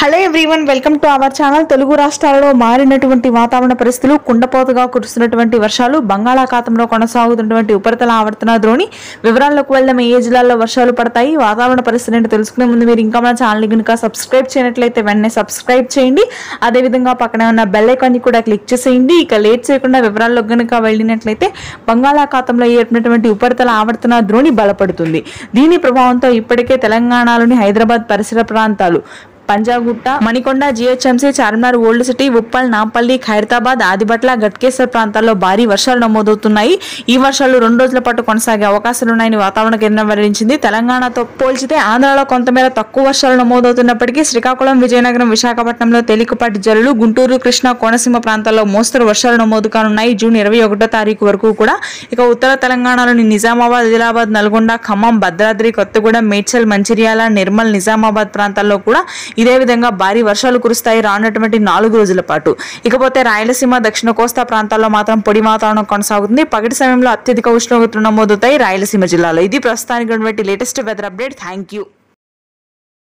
Hello everyone, welcome to our channel. Telugu రాష్ట్రాలలో మారినటువంటి వాతావరణ పరిస్థితులు, కుండపోతగా కురుస్తున్నటువంటి వర్షాలు, బంగాళాఖాతంలో కొనసాగుతున్నటువంటి ఉపరితల ఆవర్తన ద్రోణి వివరాల్లోకి వెళ్దాం. ఏ జిల్లాల్లో వర్షాలు పడతాయి, వాతావరణ పరిస్థితి ఏంటో తెలుసుకునే ముందు మీరు ఇంకా మన ఛానల్ కనుక సబ్స్క్రైబ్ చేయనట్లయితే వెంటనే సబ్స్క్రైబ్ చేయండి. అదేవిధంగా పక్కనే ఉన్న బెల్ ఐకాన్ ని కూడా క్లిక్ చేసేయండి. ఇక లేట్ చేయకుండా వివరాల్లోకి కనుక వెళ్ళినట్లయితే బంగాళాఖాతంలో ఏర్పడినటువంటి ఉపరితల ఆవర్తన ద్రోణి బలపడుతుంది. దీని ప్రభావంతో ఇప్పటికే తెలంగాణలోని హైదరాబాద్ పరిసర ప్రాంతాలు, Panjagutta, Manikonda, GHMC, Charminar, old city, Uppal, Nampally, Khairatabad, Adibatla, Ghatkesar ప్రాంతాల్లో భారీ వర్షాలు నమోదవుతున్నాయి. ఈ వర్షాలు 2 రోజుల పాటు కొనసాగే అవకాశాలున్నాయని వాతావరణ కేంద్రం వెల్లడించింది. తెలంగాణతో పోల్చితే ఆంధ్రాలో కొంతమేర తక్కువ వర్షాలు నమోదవుతున్నప్పటికీ శ్రీకాకుళం, విజయనగరం, విశాఖపట్నంలో తేలికపాటి జల్లులు, గుంటూరు, కృష్ణా, కోనసీమ ప్రాంతాల్లో మోస్తరు వర్షాలు నమోదు కానున్నాయి. జూన్ 21వ తారీఖు వరకు కూడా. ఇక ఉత్తర తెలంగాణలోని నిజామాబాద్, ఆదిలాబాద్, నల్గొండ, ఖమ్మం, భద్రాద్రి, కొత్తగూడెం, మేడ్చల్, మంచిర్యాల, నిర్మల్, నిజామాబాద్ ప్రాంతాల్లో కూడా ఇదే విధంగా భారీ వర్షాలు కురుస్తాయి రానున్నటువంటి 4 రోజుల పాటు. ఇకపోతే రాయలసీమ, దక్షిణ కోస్తా ప్రాంతాల్లో మాత్రం పొడి వాతావరణం కొనసాగుతుంది. పగటి సమయంలో అత్యధిక ఉష్ణోగ్రతలు నమోదవుతాయి రాయలసీమ జిల్లాలో. ఇది ప్రస్తుతానికి latest weather update. Thank you.